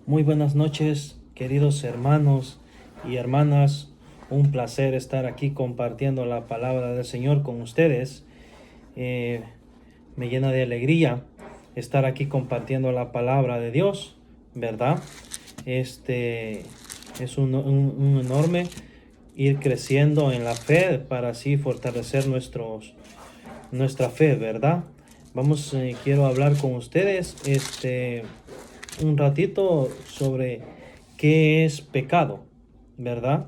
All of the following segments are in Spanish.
Muy buenas noches, queridos hermanos y hermanas. Un placer estar aquí compartiendo la palabra del Señor con ustedes. Me llena de alegría estar aquí compartiendo la palabra de Dios, ¿verdad? Es un enorme ir creciendo en la fe para así fortalecer nuestra fe, ¿verdad? Quiero hablar con ustedes un ratito sobre qué es pecado, ¿verdad?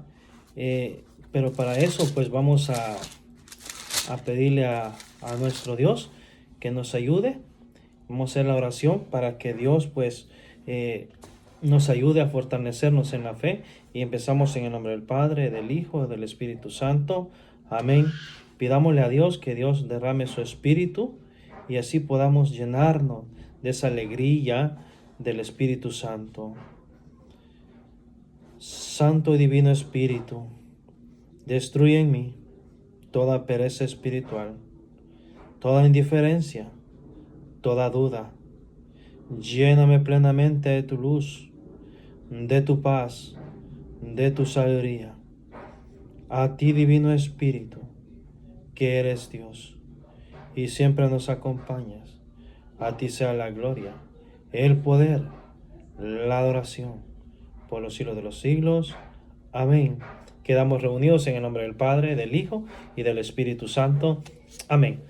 Pero para eso pues vamos a pedirle a nuestro Dios que nos ayude. Vamos a hacer la oración para que Dios pues nos ayude a fortalecernos en la fe, y empezamos en el nombre del Padre, del Hijo, del Espíritu Santo. Amén. Pidámosle a Dios que Dios derrame su Espíritu y así podamos llenarnos de esa alegría del Espíritu Santo. Santo y Divino Espíritu, destruye en mí toda pereza espiritual, toda indiferencia, toda duda. Lléname plenamente de tu luz, de tu paz, de tu sabiduría. A ti, Divino Espíritu, que eres Dios y siempre nos acompañas. A ti sea la gloria, el poder, la adoración, por los siglos de los siglos. Amén. Quedamos reunidos en el nombre del Padre, del Hijo y del Espíritu Santo. Amén.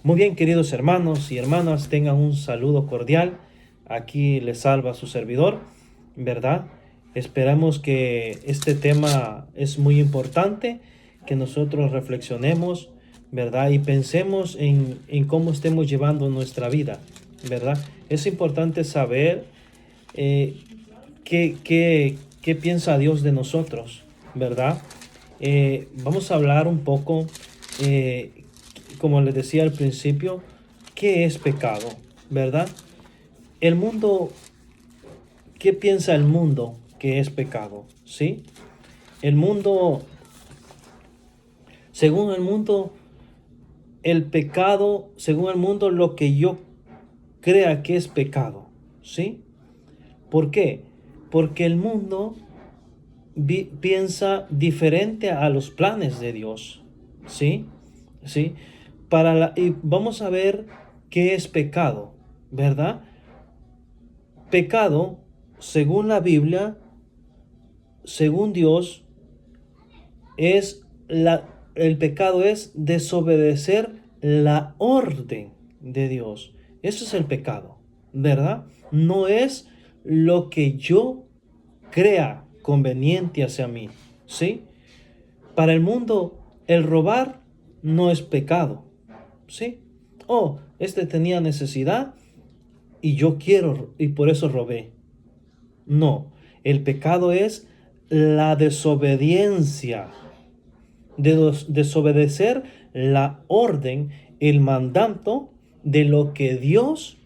Muy bien, queridos hermanos y hermanas, tengan un saludo cordial. Aquí les salva su servidor, ¿verdad? Esperamos que este tema es muy importante, que nosotros reflexionemos, ¿verdad? Y pensemos en cómo estemos llevando nuestra vida, ¿verdad? Es importante saber eh, qué piensa Dios de nosotros, ¿verdad? Vamos a hablar un poco, como les decía al principio, qué es pecado, ¿verdad? El mundo, ¿qué piensa el mundo que es pecado? ¿Sí? El mundo, según el mundo, el pecado, según el mundo, lo que yo crea que es pecado, ¿sí? ¿Por qué? Porque el mundo piensa diferente a los planes de Dios, ¿sí? ¿Sí? Y vamos a ver qué es pecado, ¿verdad? Pecado, según la Biblia, según Dios, el pecado es desobedecer la orden de Dios. Eso es el pecado, ¿verdad? No es lo que yo crea conveniente hacia mí, ¿sí? Para el mundo, el robar no es pecado, ¿sí? Oh, este tenía necesidad y yo quiero y por eso robé. No, el pecado es la desobediencia, desobedecer la orden, el mandato de lo que Dios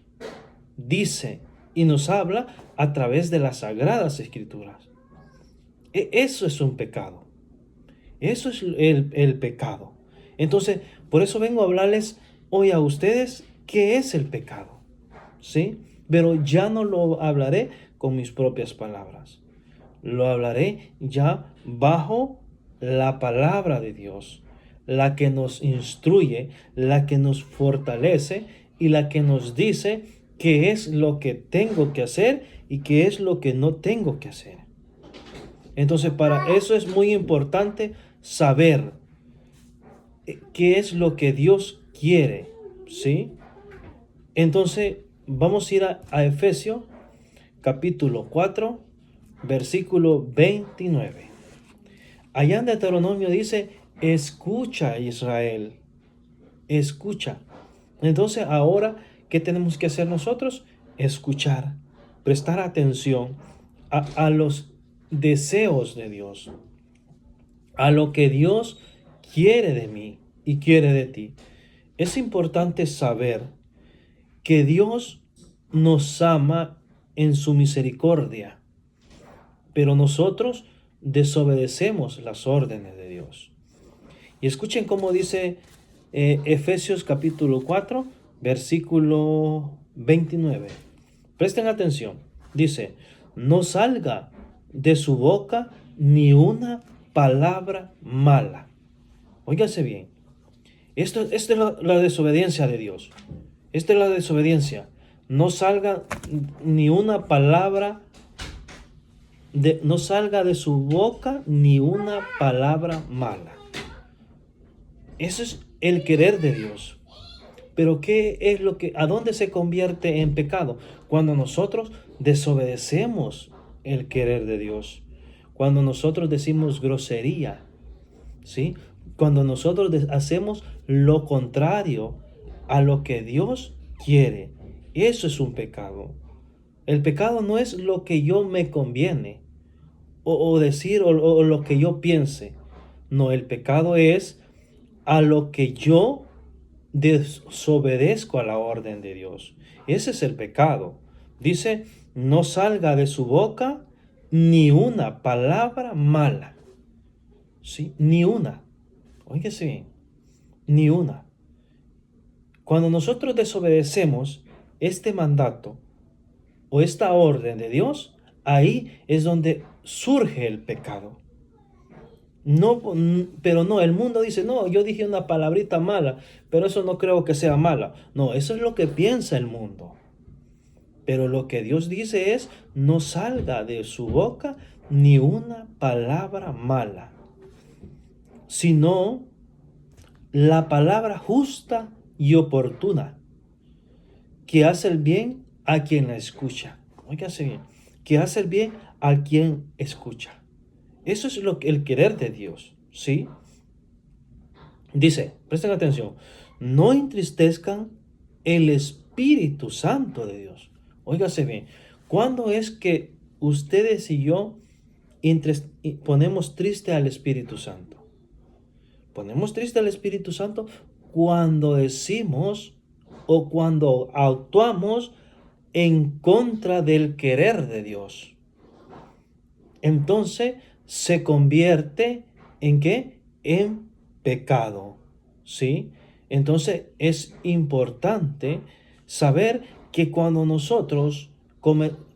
dice y nos habla a través de las sagradas escrituras. Eso es un pecado. Eso es el pecado. Entonces, por eso vengo a hablarles hoy a ustedes qué es el pecado. ¿Sí? Pero ya no lo hablaré con mis propias palabras. Lo hablaré ya bajo la palabra de Dios, la que nos instruye, la que nos fortalece y la que nos dice qué es lo que tengo que hacer y qué es lo que no tengo que hacer. Entonces, para eso es muy importante saber qué es lo que Dios quiere, ¿sí? Entonces, vamos a ir a Efesios capítulo 4, versículo 29. Allá en Deuteronomio dice, escucha Israel, escucha. Entonces, ahora, ¿qué tenemos que hacer nosotros? Escuchar, prestar atención a los deseos de Dios, a lo que Dios quiere de mí y quiere de ti. Es importante saber que Dios nos ama en su misericordia, pero nosotros desobedecemos las órdenes de Dios. Y escuchen cómo dice Efesios capítulo 4, versículo 29. Presten atención. Dice, no salga de su boca ni una palabra mala. Óigase bien. Esta es la desobediencia de Dios. Esta es la desobediencia. No salga ni una palabra, no salga de su boca ni una palabra mala. Eso es el querer de Dios. Pero ¿qué es a dónde se convierte en pecado? Cuando nosotros desobedecemos el querer de Dios. Cuando nosotros decimos grosería, ¿sí? Cuando nosotros hacemos lo contrario a lo que Dios quiere. Eso es un pecado. El pecado no es lo que yo me conviene o decir o lo que yo piense. No, el pecado es a lo que yo desobedezco a la orden de Dios. Ese es el pecado. Dice, no salga de su boca ni una palabra mala. ¿Sí? Ni una. Óigase bien. Ni una. Cuando nosotros desobedecemos este mandato o esta orden de Dios, ahí es donde surge el pecado. No, pero no, el mundo dice, no, yo dije una palabrita mala, pero eso no creo que sea mala. No, eso es lo que piensa el mundo. Pero lo que Dios dice es, no salga de su boca ni una palabra mala, sino la palabra justa y oportuna, que hace el bien a quien la escucha. Óigase bien, que hace el bien a quien escucha. Eso es el querer de Dios, ¿sí? Dice, presten atención, no entristezcan el Espíritu Santo de Dios. Óigase bien, ¿cuándo es que ustedes y yo ponemos triste al Espíritu Santo? Ponemos triste al Espíritu Santo cuando decimos o cuando actuamos en contra del querer de Dios. Entonces se convierte ¿en qué? En pecado, ¿sí? Entonces es importante saber que cuando nosotros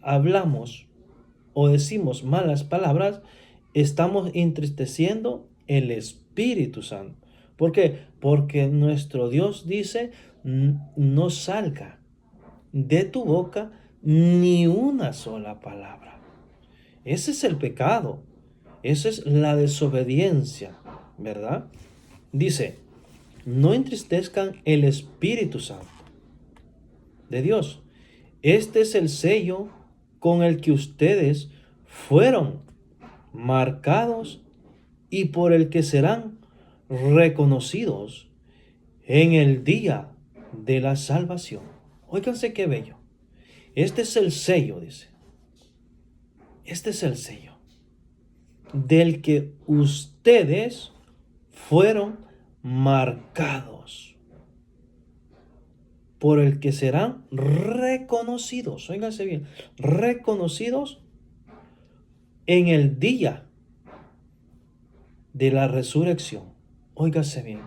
hablamos o decimos malas palabras, estamos entristeciendo el Espíritu Santo. ¿Por qué? Porque nuestro Dios dice, no salga de tu boca ni una sola palabra. Ese es el pecado. Esa es la desobediencia, ¿verdad? Dice, no entristezcan el Espíritu Santo de Dios. Este es el sello con el que ustedes fueron marcados y por el que serán reconocidos en el día de la salvación. Óiganse qué bello. Este es el sello, dice. Este es el sello del que ustedes fueron marcados, por el que serán reconocidos. Óiganse bien, reconocidos en el día de la resurrección. Óigase bien,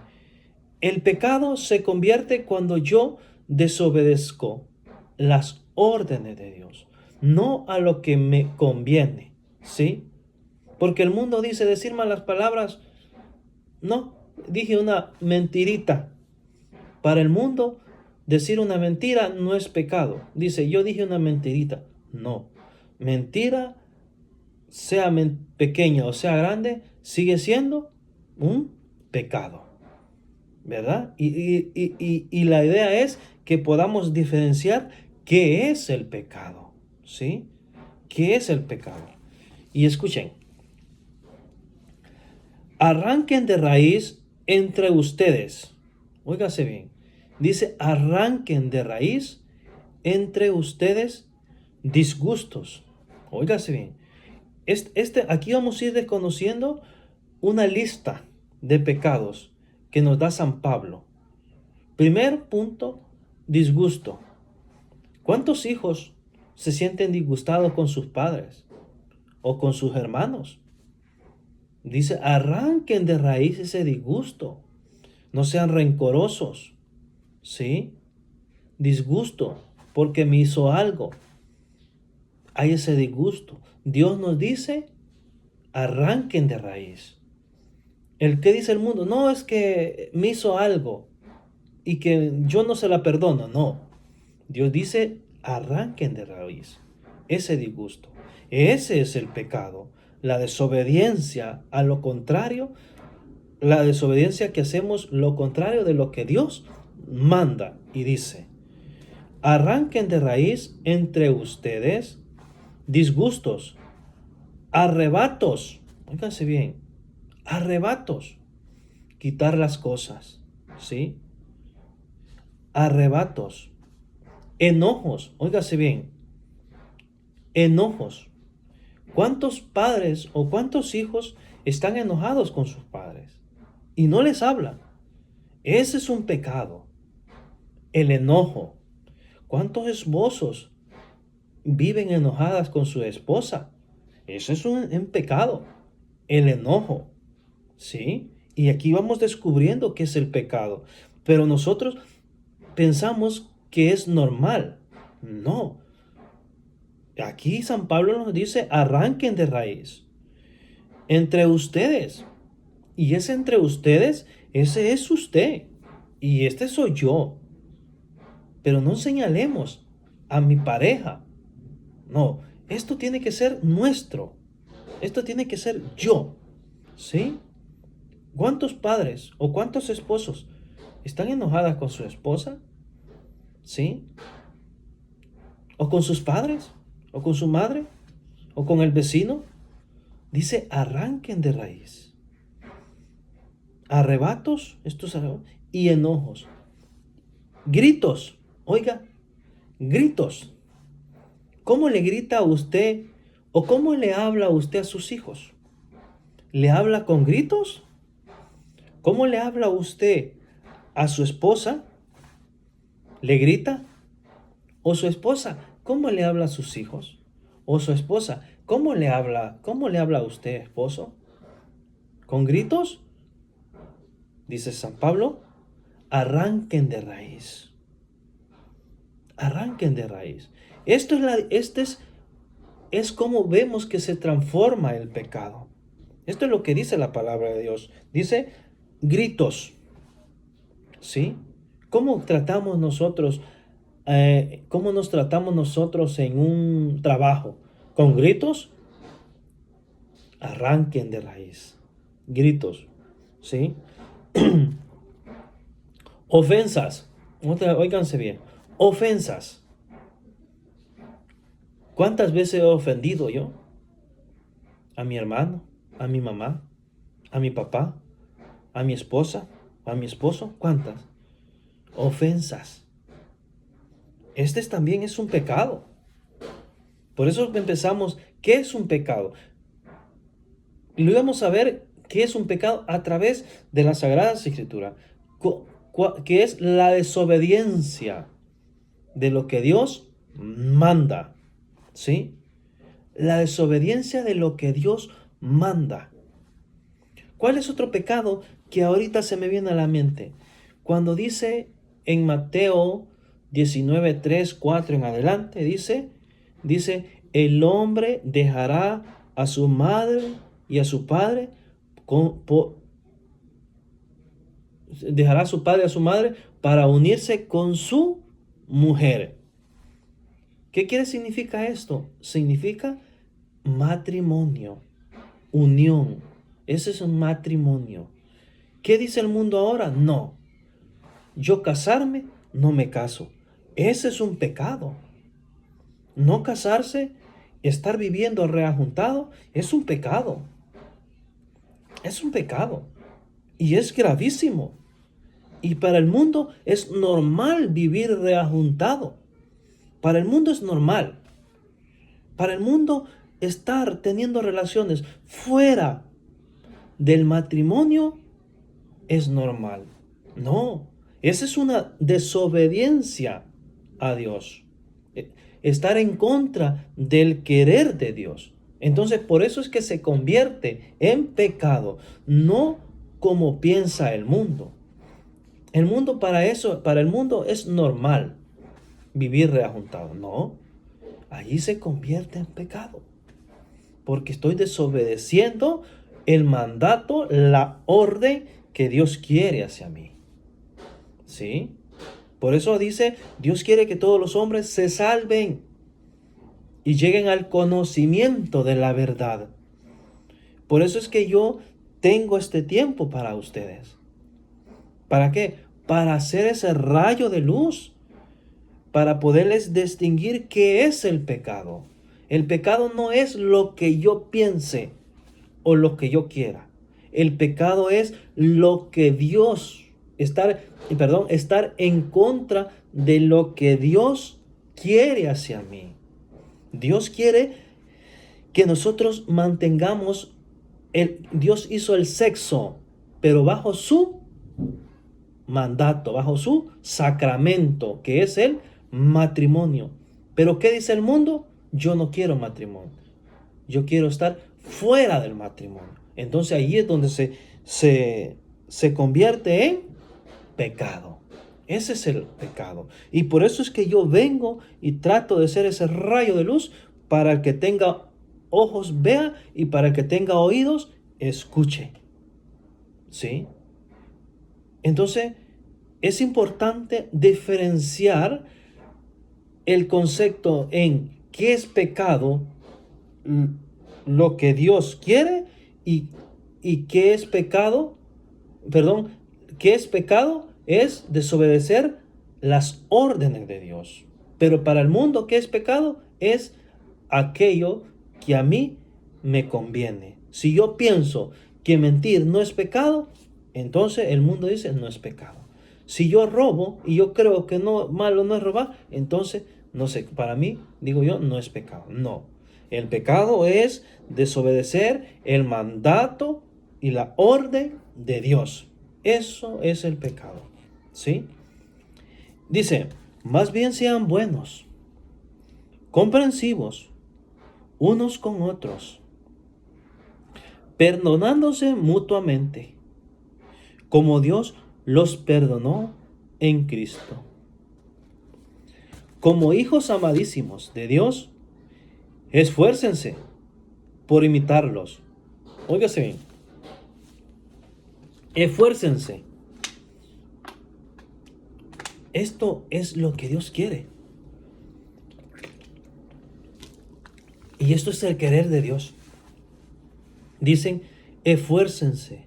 el pecado se convierte cuando yo desobedezco las órdenes de Dios, no a lo que me conviene, ¿sí? Porque el mundo dice decir malas palabras. No, dije una mentirita. Para el mundo, decir una mentira no es pecado. Dice, yo dije una mentirita. No, mentira, sea pequeña o sea grande, sigue siendo un pecado, ¿verdad? Y la idea es que podamos diferenciar qué es el pecado, ¿sí? ¿Qué es el pecado? Y escuchen, arranquen de raíz entre ustedes. Óigase bien. Dice, arranquen de raíz entre ustedes disgustos. Óigase bien. Aquí vamos a ir desconociendo una lista de pecados que nos da San Pablo. Primer punto, disgusto. ¿Cuántos hijos se sienten disgustados con sus padres o con sus hermanos? Dice, arranquen de raíz ese disgusto. No sean rencorosos. ¿Sí? Disgusto porque me hizo algo. hay ese disgusto. Dios nos dice, arranquen de raíz. ¿El qué dice el mundo? No, es que me hizo algo y que yo no se la perdono. No. Dios dice, arranquen de raíz ese disgusto. Ese es el pecado. La desobediencia a lo contrario, la desobediencia que hacemos lo contrario de lo que Dios manda y dice. Arranquen de raíz entre ustedes disgustos, arrebatos. Óiganse bien, arrebatos. Quitar las cosas, ¿sí? Arrebatos, enojos. Óigase bien, enojos. ¿Cuántos padres o cuántos hijos están enojados con sus padres y no les hablan? Ese es un pecado. El enojo. ¿Cuántos esposos viven enojadas con su esposa? Eso es un pecado. El enojo. ¿Sí? Y aquí vamos descubriendo qué es el pecado. Pero nosotros pensamos que es normal. No. Aquí San Pablo nos dice, arranquen de raíz. Entre ustedes. Y ese entre ustedes, ese es usted. Y este soy yo. Pero no señalemos a mi pareja. No, esto tiene que ser nuestro. Esto tiene que ser yo. ¿Sí? ¿Cuántos padres o cuántos esposos están enojadas con su esposa? ¿Sí? ¿O con sus padres? ¿O con su madre? ¿O con el vecino? Dice, arranquen de raíz. Arrebatos, y enojos. Gritos. Oiga, gritos. ¿Cómo le grita a usted o cómo le habla a usted a sus hijos? ¿Le habla con gritos? ¿Cómo le habla usted a su esposa? ¿Le grita? ¿O su esposa? ¿Cómo le habla a sus hijos? ¿O su esposa? ¿Cómo le habla? ¿Cómo le habla a usted, esposo? ¿Con gritos? Dice San Pablo, arranquen de raíz. Arranquen de raíz. Es como vemos que se transforma el pecado. Esto es lo que dice la palabra de Dios. Dice gritos. ¿Sí? ¿Cómo tratamos nosotros? ¿Cómo nos tratamos nosotros en un trabajo? ¿Con gritos? Arranquen de raíz. Gritos. ¿Sí? Ofensas. Óiganse bien. Ofensas. ¿Cuántas veces he ofendido yo? A mi hermano, a mi mamá, a mi papá, a mi esposa, a mi esposo. ¿Cuántas? Ofensas. También es un pecado. Por eso empezamos, ¿qué es un pecado? Y lo íbamos a ver qué es un pecado a través de las Sagradas Escrituras, que es la desobediencia de lo que Dios manda. ¿Sí? La desobediencia de lo que Dios manda. ¿Cuál es otro pecado que ahorita se me viene a la mente? Cuando dice en Mateo 19, 3, 4 en adelante, dice, el hombre dejará a su madre y a su padre, dejará a su padre y a su madre para unirse con su mujer. ¿Qué significa esto? Significa matrimonio, unión. Ese es un matrimonio. ¿Qué dice el mundo ahora? No. Yo casarme, no me caso. Ese es un pecado. No casarse, estar viviendo reajuntado, es un pecado. Es un pecado. Y es gravísimo. Y para el mundo es normal vivir reajuntado. Para el mundo es normal. Para el mundo estar teniendo relaciones fuera del matrimonio es normal. No, esa es una desobediencia a Dios. Estar en contra del querer de Dios. Entonces, por eso es que se convierte en pecado, no como piensa el mundo. El mundo para el mundo es normal vivir reajuntado. No, allí se convierte en pecado. Porque estoy desobedeciendo el mandato, la orden que Dios quiere hacia mí. ¿Sí? Por eso dice, Dios quiere que todos los hombres se salven y lleguen al conocimiento de la verdad. Por eso es que yo tengo este tiempo para ustedes. ¿Para qué? Para hacer ese rayo de luz, para poderles distinguir qué es el pecado. El pecado no es lo que yo piense o lo que yo quiera. El pecado es lo que Dios, estar en contra de lo que Dios quiere hacia mí. Dios quiere que nosotros mantengamos, Dios hizo el sexo, pero bajo su mandato, bajo su sacramento, que es el matrimonio. Pero ¿qué dice el mundo? Yo no quiero matrimonio. Yo quiero estar fuera del matrimonio. Entonces ahí es donde se convierte en pecado. Ese es el pecado. Y por eso es que yo vengo y trato de ser ese rayo de luz para el que tenga ojos vea y para el que tenga oídos escuche. ¿Sí? Entonces es importante diferenciar el concepto en qué es pecado, lo que Dios quiere y qué es pecado, qué es pecado es desobedecer las órdenes de Dios. Pero para el mundo, ¿qué es pecado? Es aquello que a mí me conviene. Si yo pienso que mentir no es pecado, entonces el mundo dice no es pecado. Si yo robo y yo creo que no, malo no es robar, entonces no sé, para mí, digo yo, no es pecado. No. El pecado es desobedecer el mandato y la orden de Dios. Eso es el pecado. ¿Sí? Dice, más bien sean buenos, comprensivos, unos con otros, perdonándose mutuamente, como Dios los perdonó en Cristo. Como hijos amadísimos de Dios, esfuércense por imitarlos. Óigase bien. Esfuércense. Esto es lo que Dios quiere. Y esto es el querer de Dios. Dicen, esfuércense.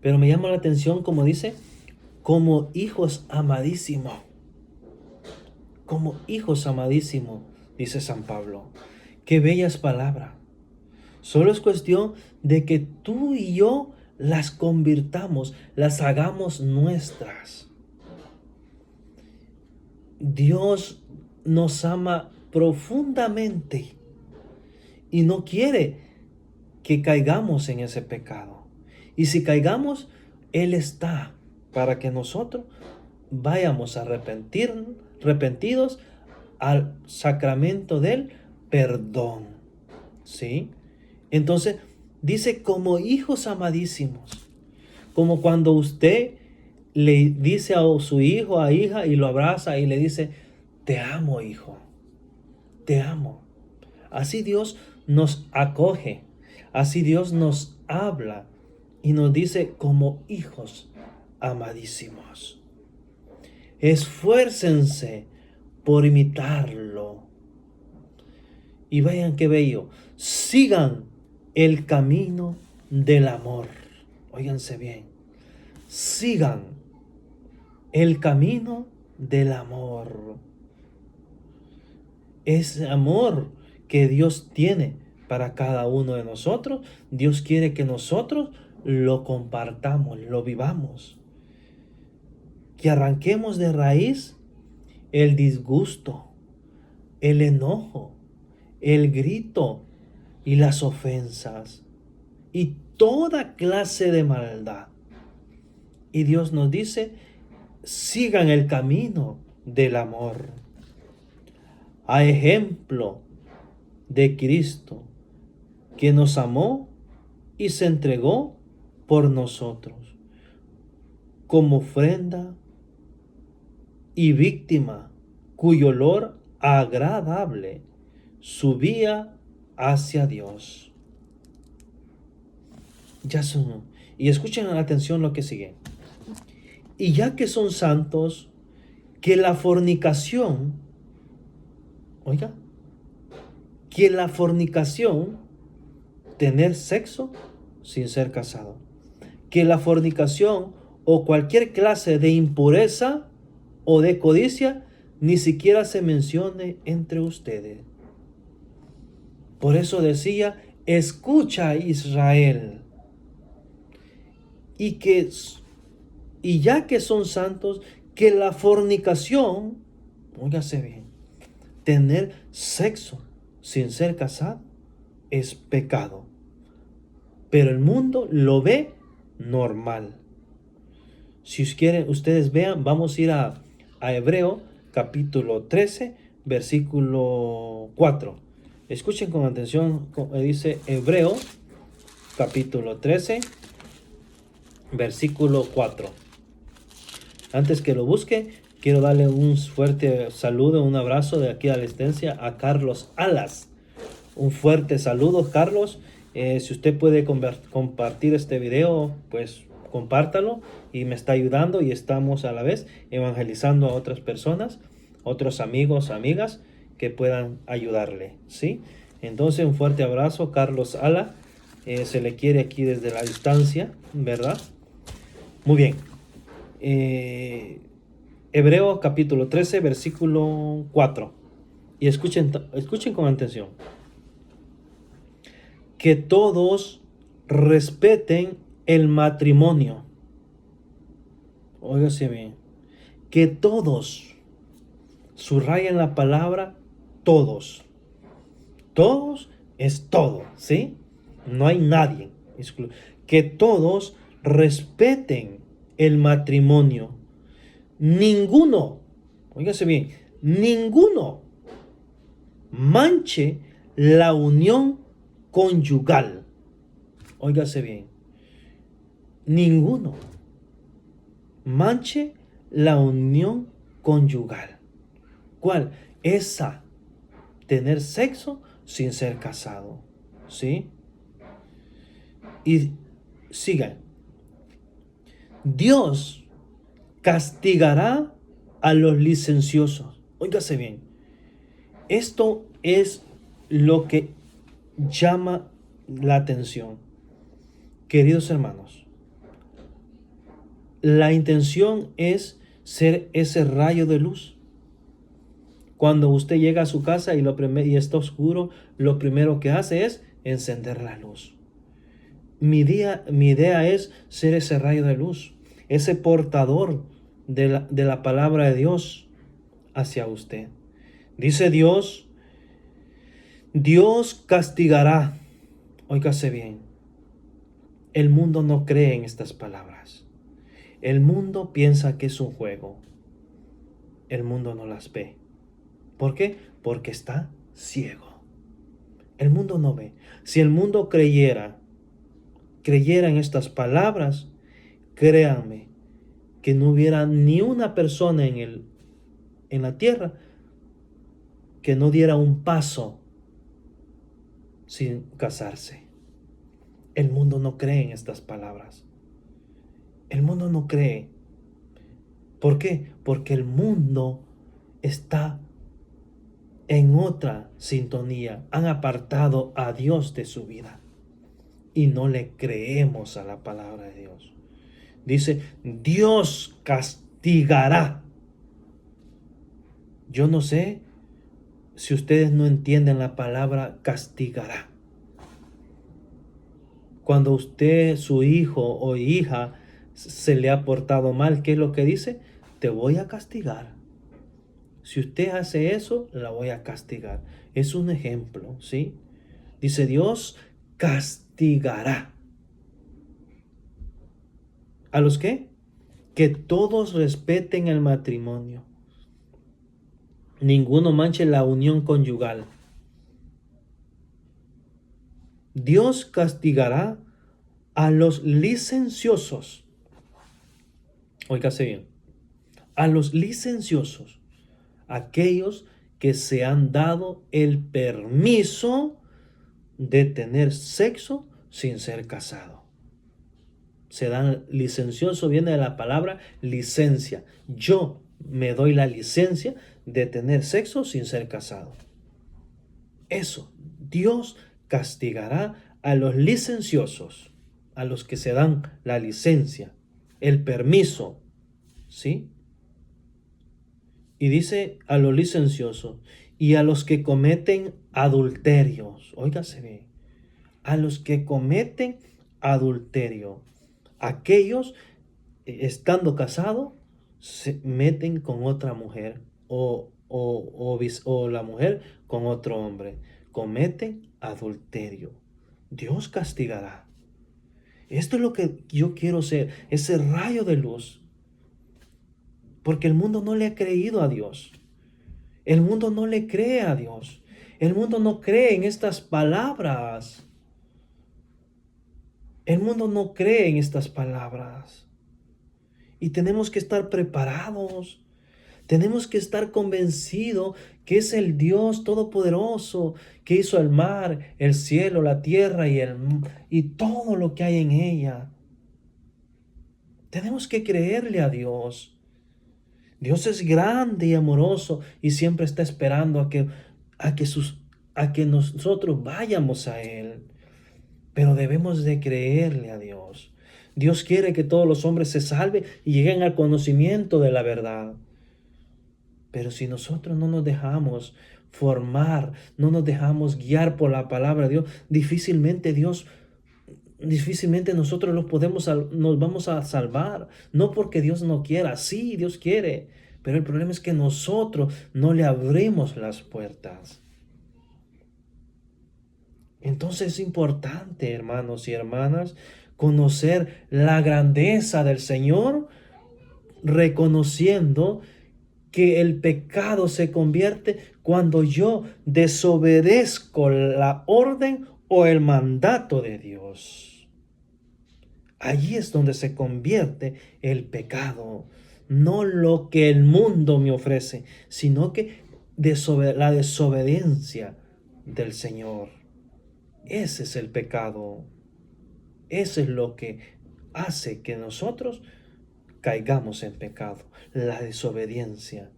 Pero me llama la atención como dice, como hijos amadísimos. Como hijos amadísimos, dice San Pablo. Qué bellas palabras. Solo es cuestión de que tú y yo las convirtamos, las hagamos nuestras. Dios nos ama profundamente y no quiere que caigamos en ese pecado. Y si caigamos, Él está para que nosotros vayamos a arrepentidos al sacramento del perdón. ¿Sí? Entonces, dice como hijos amadísimos, como cuando usted le dice a su hijo, a hija, y lo abraza y le dice, te amo, hijo, te amo. Así Dios nos acoge, así Dios nos habla y nos dice como hijos amadísimos. Esfuércense por imitarlo. Y vean qué bello, sigan el camino del amor. Óiganse bien, sigan el camino del amor. Ese amor que Dios tiene para cada uno de nosotros, Dios quiere que nosotros lo compartamos, lo vivamos. Que arranquemos de raíz el disgusto, el enojo, el grito y las ofensas y toda clase de maldad. Y Dios nos dice, sigan el camino del amor. A ejemplo de Cristo, que nos amó y se entregó por nosotros, como ofrenda y víctima, cuyo olor agradable su vía hacia Dios. Ya son. Y escuchen a atención lo que sigue. Y ya que son santos, que la fornicación, oiga, que la fornicación, tener sexo sin ser casado, que la fornicación o cualquier clase de impureza o de codicia ni siquiera se mencione entre ustedes. Por eso decía, escucha Israel, y ya que son santos, que la fornicación, óigase bien, tener sexo sin ser casado es pecado. Pero el mundo lo ve normal. Si quieren, ustedes vean, vamos a ir a Hebreo capítulo 13, versículo 4. Escuchen con atención, dice Hebreo capítulo 13, versículo 4. Antes que lo busque, quiero darle un fuerte saludo, un abrazo de aquí a la distancia a Carlos Alas. Un fuerte saludo, Carlos. Si usted puede compartir este video, pues compártalo, y me está ayudando, y estamos a la vez evangelizando a otras personas, otros amigos, amigas que puedan ayudarle, ¿sí? Entonces, un fuerte abrazo, Carlos Ala. Se le quiere aquí desde la distancia, ¿verdad? Muy bien. Hebreo capítulo 13, versículo 4. Y escuchen con atención. Que todos respeten el matrimonio. Óigase bien. Que todos, subrayen la palabra todos. Todos es todo, ¿sí? No hay nadie. Que todos respeten el matrimonio. Ninguno, óigase bien, ninguno manche la unión conyugal. Óigase bien. Ninguno manche la unión conyugal. ¿Cuál? Esa. Tener sexo sin ser casado. ¿Sí? Y sigan. Dios castigará a los licenciosos. Óigase bien. Esto es lo que llama la atención. Queridos hermanos, la intención es ser ese rayo de luz. Cuando usted llega a su casa y está oscuro, lo primero que hace es encender la luz. Mi idea es ser ese rayo de luz, ese portador de la palabra de Dios hacia usted. Dice Dios castigará. Óigase bien. El mundo no cree en estas palabras. El mundo piensa que es un juego. El mundo no las ve. ¿Por qué? Porque está ciego. El mundo no ve. Si el mundo creyera en estas palabras, créanme que no hubiera ni una persona en la tierra que no diera un paso sin casarse. El mundo no cree en estas palabras. El mundo no cree. ¿Por qué? Porque el mundo está en otra sintonía. Han apartado a Dios de su vida y no le creemos a la palabra de Dios. Dice, Dios castigará. Yo no sé si ustedes no entienden la palabra castigará. Cuando usted, su hijo o hija, se le ha portado mal, ¿qué es lo que dice? Te voy a castigar. Si usted hace eso, la voy a castigar. Es un ejemplo, ¿sí? Dice Dios castigará. ¿A los qué? Que todos respeten el matrimonio. Ninguno manche la unión conyugal. Dios castigará a los licenciosos. Óigase bien. A los licenciosos. Aquellos que se han dado el permiso de tener sexo sin ser casado. Se dan licencioso, viene de la palabra licencia. Yo me doy la licencia de tener sexo sin ser casado. Eso, Dios castigará a los licenciosos, a los que se dan la licencia, el permiso, ¿sí? Y dice a los licenciosos y a los que cometen adulterios. Óigase bien, a los que cometen adulterio. Aquellos, estando casados, se meten con otra mujer o la mujer con otro hombre. Cometen adulterio. Dios castigará. Esto es lo que yo quiero ser, ese rayo de luz. Porque el mundo no le ha creído a Dios. El mundo no le cree a Dios. El mundo no cree en estas palabras. El mundo no cree en estas palabras. Y tenemos que estar preparados. Tenemos que estar convencidos que es el Dios Todopoderoso que hizo el mar, el cielo, la tierra y todo lo que hay en ella. Tenemos que creerle a Dios. Dios es grande y amoroso y siempre está esperando a que nosotros vayamos a Él. Pero debemos de creerle a Dios. Dios quiere que todos los hombres se salven y lleguen al conocimiento de la verdad. Pero si nosotros no nos dejamos formar, no nos dejamos guiar por la palabra de Dios, difícilmente nosotros nos vamos a salvar. No porque Dios no quiera, sí, Dios quiere. Pero el problema es que nosotros no le abrimos las puertas. Entonces es importante, hermanos y hermanas, conocer la grandeza del Señor, reconociendo que el pecado se convierte cuando yo desobedezco la orden o el mandato de Dios. Allí es donde se convierte el pecado, no lo que el mundo me ofrece, sino que la desobediencia del Señor. Ese es el pecado. Ese es lo que hace que nosotros caigamos en pecado, la desobediencia.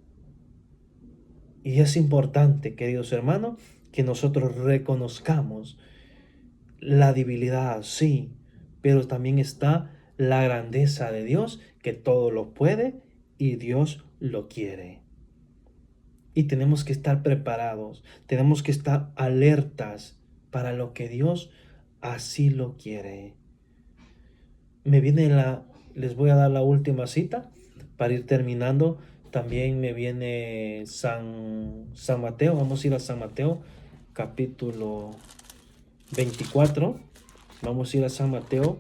Y es importante, queridos hermanos, que nosotros reconozcamos la debilidad, sí, pero también está la grandeza de Dios, que todo lo puede y Dios lo quiere. Y tenemos que estar preparados, tenemos que estar alertas para lo que Dios así lo quiere. Les voy a dar la última cita para ir terminando. También me viene San Mateo. Vamos a ir a San Mateo, capítulo 24. Vamos a ir a San Mateo,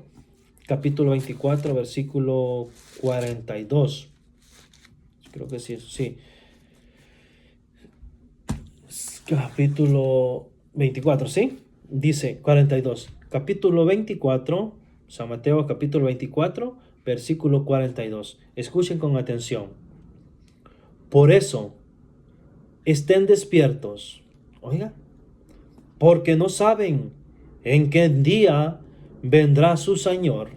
capítulo 24, versículo 42. Creo que sí, sí. Capítulo 24, ¿sí? Dice 42. Capítulo 24, San Mateo, capítulo 24, versículo 42. Escuchen con atención. Por eso, estén despiertos. Oiga, porque no saben en qué día vendrá su Señor.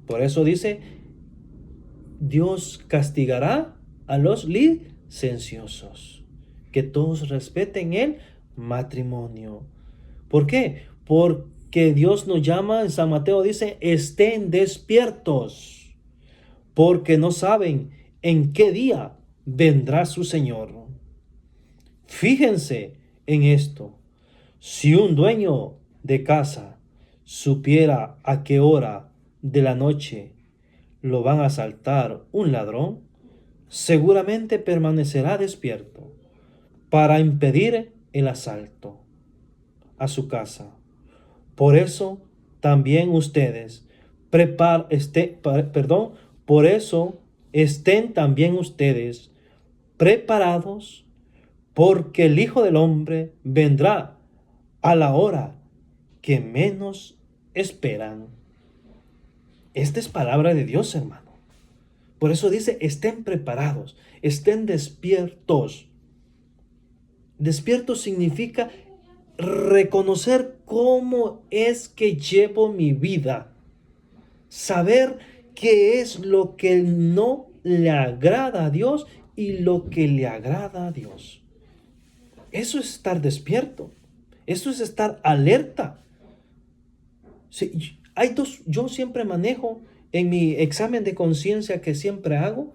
Por eso dice, Dios castigará a los licenciosos. Que todos respeten el matrimonio. ¿Por qué? Porque Dios nos llama, en San Mateo dice, estén despiertos, porque no saben en qué día vendrá su Señor. Fíjense en esto. Si un dueño de casa supiera a qué hora de la noche lo van a asaltar un ladrón, seguramente permanecerá despierto para impedir el asalto a su casa. Por eso también ustedes por eso estén también ustedes preparados, porque el Hijo del Hombre vendrá a la hora que menos esperan. Esta es palabra de Dios, hermano. Por eso dice, estén preparados, estén despiertos. Despierto significa reconocer cómo es que llevo mi vida. Saber qué es lo que no le agrada a Dios y lo que le agrada a Dios. Eso es estar despierto. Eso es estar alerta. Sí, yo siempre manejo en mi examen de conciencia que siempre hago,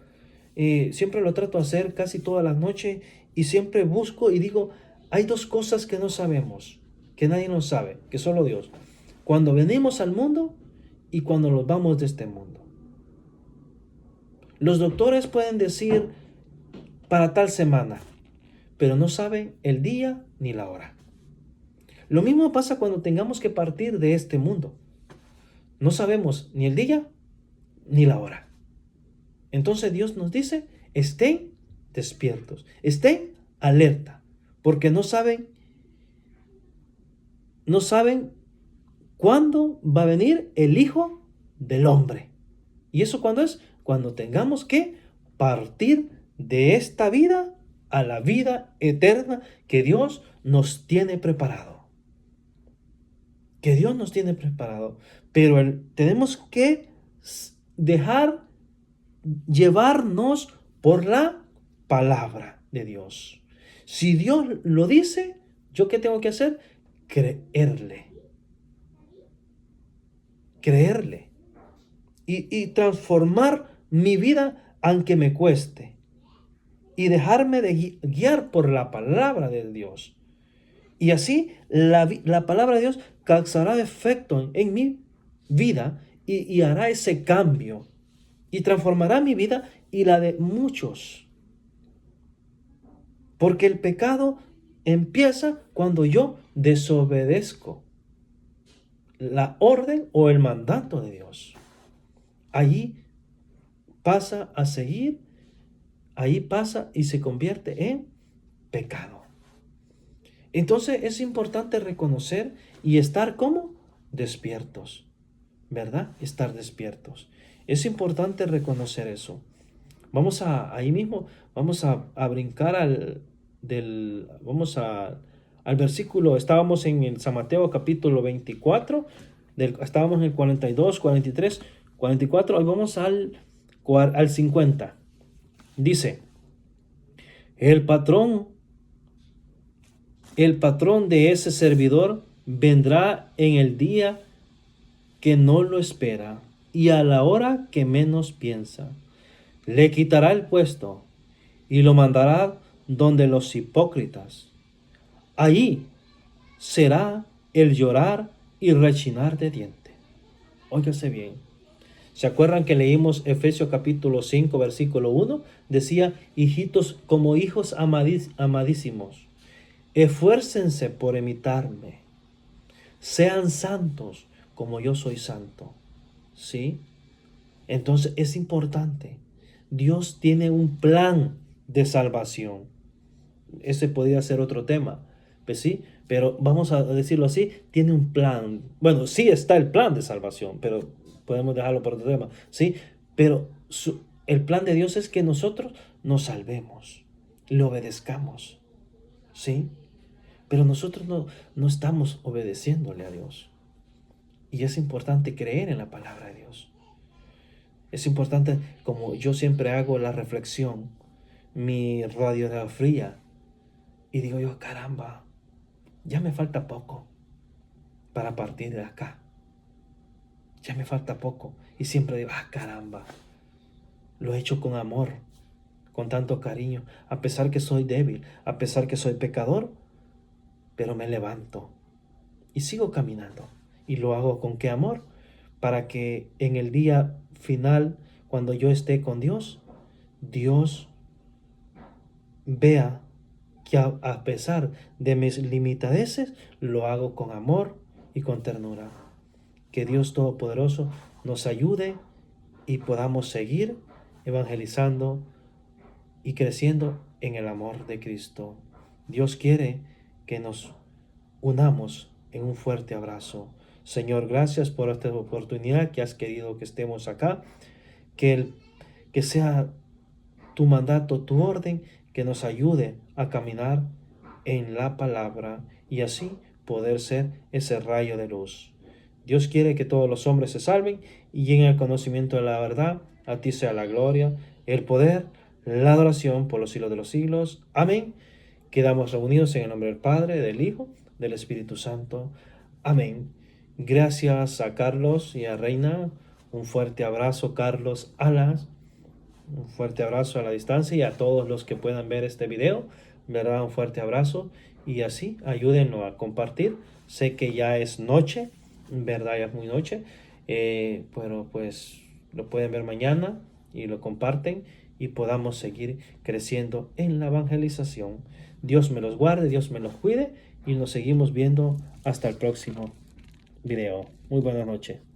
siempre lo trato de hacer casi todas las noches y siempre busco y digo, hay dos cosas que no sabemos, que nadie nos sabe, que solo Dios. Cuando venimos al mundo y cuando nos vamos de este mundo. Los doctores pueden decir para tal semana, pero no saben el día ni la hora. Lo mismo pasa cuando tengamos que partir de este mundo. No sabemos ni el día ni la hora. Entonces Dios nos dice, estén despiertos, estén alerta, porque no saben cuándo va a venir el Hijo del Hombre. ¿Y eso cuándo es? Cuando tengamos que partir de esta vida a la vida eterna que Dios nos tiene preparado. Que Dios nos tiene preparado. Pero tenemos que dejar llevarnos por la palabra de Dios. Si Dios lo dice, ¿yo qué tengo que hacer? Creerle. Creerle. Y transformar mi vida aunque me cueste. Y dejarme de guiar por la palabra de Dios. Y así la palabra de Dios causará efecto en mi vida y hará ese cambio. Y transformará mi vida y la de muchos. Porque el pecado empieza cuando yo desobedezco la orden o el mandato de Dios. Allí pasa a seguir, ahí pasa y se convierte en pecado. Entonces es importante reconocer y estar como despiertos, ¿verdad? Estar despiertos. Es importante reconocer eso. Ahí mismo, vamos a brincar al versículo. Estábamos en el San Mateo capítulo 24, estábamos en el 42, 43, 44, ahí vamos al 50. Dice, el patrón de ese servidor vendrá en el día que no lo espera y a la hora que menos piensa. Le quitará el puesto y lo mandará donde los hipócritas. Allí será el llorar y rechinar de dientes. Óigase bien. ¿Se acuerdan que leímos Efesios capítulo 5, versículo 1? Decía, hijitos, como hijos amadísimos, esfuércense por imitarme. Sean santos como yo soy santo. ¿Sí? Entonces es importante. Dios tiene un plan de salvación. Ese podría ser otro tema, pues sí, pero vamos a decirlo así, tiene un plan. Bueno, sí está el plan de salvación, pero podemos dejarlo por otro tema, ¿sí? Pero el plan de Dios es que nosotros nos salvemos, le obedezcamos, ¿sí? Pero nosotros no estamos obedeciéndole a Dios. Y es importante creer en la palabra de Dios. Es importante, como yo siempre hago la reflexión, mi radiografía, y digo yo, caramba, ya me falta poco para partir de acá. Ya me falta poco. Y siempre digo, caramba, lo he hecho con amor, con tanto cariño, a pesar que soy débil, a pesar que soy pecador, pero me levanto y sigo caminando. Y lo hago con qué amor, para que en el día final, cuando yo esté con Dios, Dios vea que a pesar de mis limitadeces, lo hago con amor y con ternura. Que Dios Todopoderoso nos ayude y podamos seguir evangelizando y creciendo en el amor de Cristo. Dios quiere que nos unamos en un fuerte abrazo. Señor, gracias por esta oportunidad que has querido que estemos acá. Que sea tu mandato, tu orden, que nos ayude a caminar en la palabra y así poder ser ese rayo de luz. Dios quiere que todos los hombres se salven y lleguen al conocimiento de la verdad. A ti sea la gloria, el poder, la adoración por los siglos de los siglos. Amén. Quedamos reunidos en el nombre del Padre, del Hijo, del Espíritu Santo. Amén. Gracias a Carlos y a Reina. Un fuerte abrazo, Carlos Alas. Un fuerte abrazo a la distancia y a todos los que puedan ver este video. ¿Verdad? Un fuerte abrazo. Y así, ayúdenlo a compartir. Sé que ya es noche. ¿Verdad? Ya es muy noche. Pero pues lo pueden ver mañana y lo comparten y podamos seguir creciendo en la evangelización. Dios me los guarde, Dios me los cuide y nos seguimos viendo hasta el próximo video. Muy buenas noches.